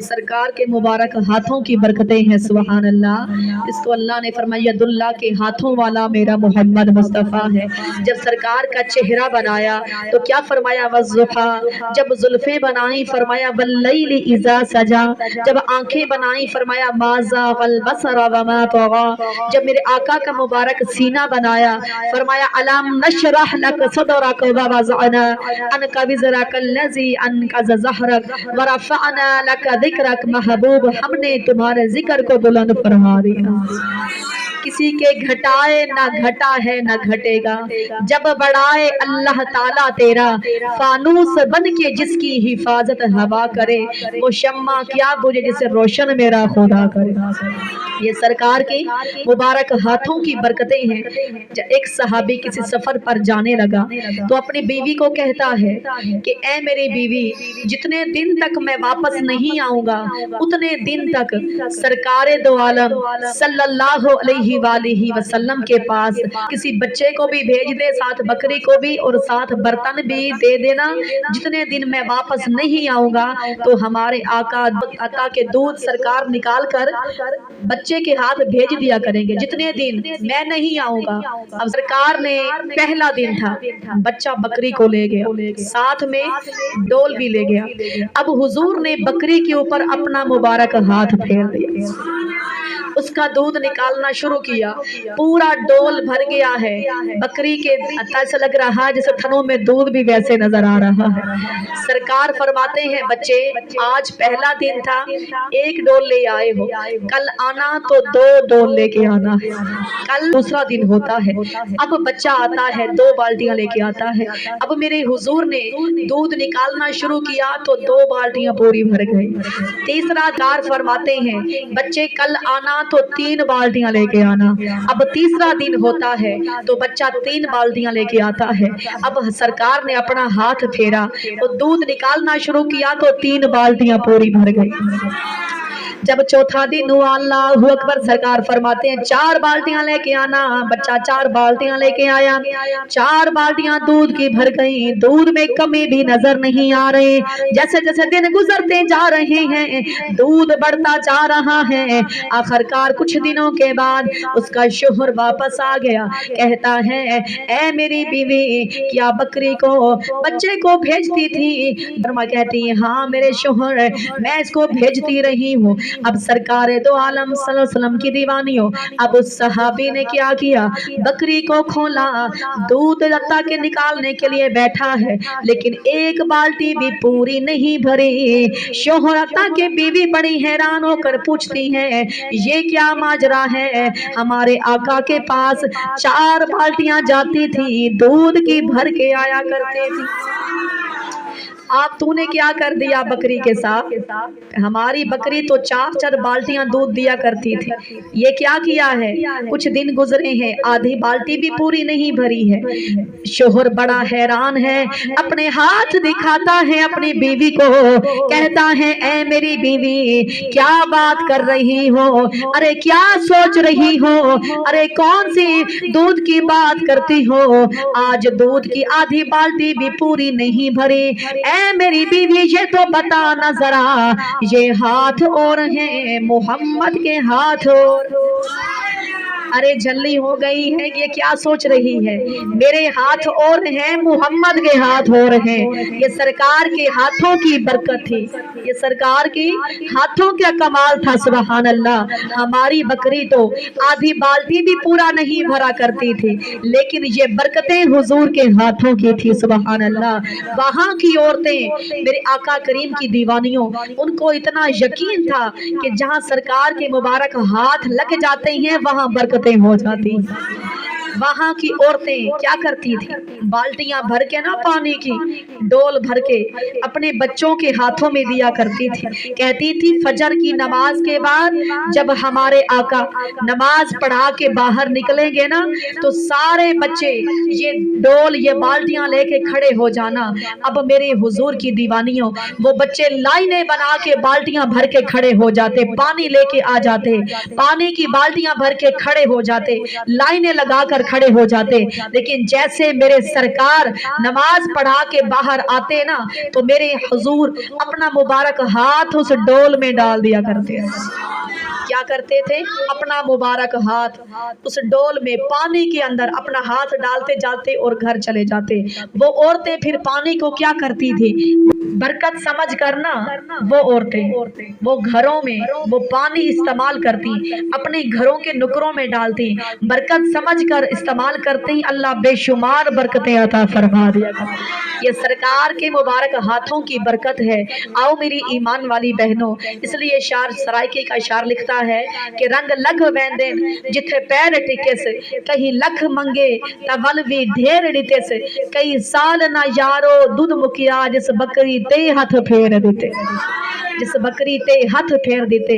सरकार के मुबारक हाथों की बरकतें हैं। सुभान अल्लाह। इसको अल्लाह ने फरमाया दुल्ला के हाथों वाला मेरा मोहम्मद मुस्तफ़ा है। जब सरकार का चेहरा बनाया तो क्या फरमाया वज़ुहा, जब जुल्फे बनाई फरमाया वल्लैलि इज़ा सजा, जब आंखें बनाई फरमाया माज़ा वल बसर वमा तग़ा, जब मेरे आका का मुबारक सीना बनाया फरमाया अलम नशरह लक सदरक व वज़अना अनका विज़रक अल्लज़ी अनक़ज़ ज़हरक व रफ़अना लक ज़िक्रक। महबूब, हमने तुम्हारे जिक्र को बुलंद फरमा दिया। किसी के घटाए ना घटा है ना घटेगा, जब बढ़ाए अल्लाह ताला तेरा, फानूस बन के जिसकी हिफाजत हवा करे, वो शम्मा क्या बुझे जिसे रोशन मेरा खुदा करे। ये सरकार के मुबारक हाथों की बरकतें हैं। जब एक सहाबी किसी सफर पर जाने लगा तो अपनी बीवी को कहता है कि ऐ मेरी बीवी, जितने दिन तक मैं वापस नहीं आऊंगा उतने दिन तक सरकारे दो आलम सल्लल्लाहु अलैहि वसल्लम के पास किसी बच्चे को भी भेज दे, साथ बकरी को भी और साथ बर्तन भी दे देना। जितने दिन मैं वापस नहीं आऊंगा तो हमारे आका अता के दूध सरकार निकाल कर बच्चे के हाथ भेज दिया करेंगे, जितने दिन मैं नहीं आऊंगा। अब सरकार ने पहला दिन था, बच्चा बकरी को ले गया, साथ में डोल भी ले गया। अब हुजूर ने बकरी के ऊपर अपना मुबारक हाथ फेर दिया, उसका दूध निकालना शुरू किया, पूरा डोल भर गया है। बकरी के ऐसा लग रहा है जैसे थनों में दूध भी वैसे नजर आ रहा है। सरकार फरमाते हैं बच्चे, आज पहला दिन था, एक डोल ले आए हो, कल आना तो दो डोल लेके आना है। कल दूसरा दिन होता है, अब बच्चा आता है, 2 बाल्टियां लेके आता है। अब मेरे हुजूर ने दूध निकालना शुरू किया तो 2 बाल्टियां पूरी भर गई। तीसरा कार फरमाते हैं बच्चे कल आना तो 3 बाल्टियां लेके आना। अब तीसरा दिन होता है तो बच्चा 3 बाल्टियां लेके आता है। अब सरकार ने अपना हाथ फेरा तो दूध निकालना शुरू किया तो 3 बाल्टियां पूरी भर गई। जब चौथा दिन हुआ, अल्लाहु अकबर, सरकार फरमाते हैं 4 बाल्टियां लेके आना। बच्चा 4 बाल्टियां लेके आया, 4 बाल्टियां दूध की भर गई, दूध में कमी भी नजर नहीं आ रही। जैसे जैसे दिन गुजरते जा रहे हैं दूध बढ़ता जा रहा है। आखिरकार कुछ दिनों के बाद उसका शोहर वापस आ गया, कहता है ऐ मेरी बीवी, क्या बकरी को बच्चे को भेजती थी? धर्मा कहती है हाँ मेरे शोहर, मैं इसको भेजती रही हूँ। अब सरकार दो आलम सल्लल्लाहु अलैहि वसल्लम की दीवानी हो। अब उस सहाबी ने क्या किया, बकरी को खोला, दूध लता के निकालने के लिए बैठा है, लेकिन एक बाल्टी भी पूरी नहीं भरी। शोहर अता के बीवी बड़ी हैरान होकर पूछती है ये क्या माजरा है? हमारे आका के पास 4 बाल्टियां जाती थी, दूध की भर के आया करते थी, आप तूने क्या कर दिया बकरी के साथ? हमारी बकरी तो 4-4 बाल्टियां दूध दिया करती थी, ये क्या किया है? कुछ दिन गुजरे हैं, आधी बाल्टी भी पूरी नहीं भरी है। शोहर बड़ा हैरान है, अपने हाथ दिखाता है अपनी बीवी को, कहता है ऐ मेरी बीवी, क्या बात कर रही हो? अरे क्या सोच रही हो? अरे कौन सी दूध की बात करती हो? आज दूध की आधी बाल्टी भी पूरी नहीं भरी। मेरी बीवी ये तो बता ना जरा, ये हाथ और हैं मोहम्मद के हाथ और। अरे जल्दी हो गई है, ये क्या सोच रही है? मेरे हाथ और हैं, मोहम्मद के हाथ और हैं। ये सरकार के हाथों की बरकत थी, ये सरकार के हाथों का कमाल था। सुभान अल्लाह। हमारी बकरी तो आधी बाल्टी भी पूरा नहीं भरा करती थी, लेकिन ये बरकतें हुजूर के हाथों की थी। सुभान अल्लाह। वहां की औरतें मेरे आका करीम की दीवानियों, उनको इतना यकीन था कि जहां सरकार के मुबारक हाथ लग जाते हैं वहां बरकत हो जाती। वहां की औरतें क्या करती थी, बाल्टियां भर के ना पानी की डोल भर के अपने बच्चों के हाथों में दिया करती थी। कहती थी फजर की नमाज के बाद जब हमारे आका नमाज पढ़ा के बाहर निकलेंगे ना तो सारे बच्चे ये डोल ये बाल्टियां लेके खड़े हो जाना। अब मेरे हुजूर की दीवानियों, वो बच्चे लाइनें बना के बाल्टियां भर के खड़े हो जाते, पानी लेके आ जाते, पानी की बाल्टियां भर के खड़े हो जाते, लाइनें लगा कर कर खड़े हो जाते, लेकिन जैसे मेरे सरकार नमाज पढ़ा के बाहर आते ना तो मेरे हुजूर अपना मुबारक हाथ उस डोल में डाल दिया करते हैं। क्या करते थे? अपना मुबारक हाथ उस डोल में पानी के अंदर अपना हाथ डालते जाते और घर चले जाते। वो औरतें फिर पानी को क्या करती थी? बरकत समझ करना वो औरतें वो घरों में वो पानी इस्तेमाल करती, अपने घरों के नुकरों में डालती, बरकत समझ कर इस्तेमाल करती, अल्लाह बेशुमार बरकतें अता फरमा दिया करता। ये सरकार के मुबारक हाथों की बरकत है। आओ मेरी ईमान वाली बहनों, इसलिए शार सरायके का शार लिखता है कि रंग लख वेंदेन जिथे पैर टिकेस, कहीं लख मंगे तवल भी ढेर डितेस, कई साल ना यारो दूध मुकिया जिस बकरी ते हथ फेर देते, जिस बकरी ते हथ फेर देते।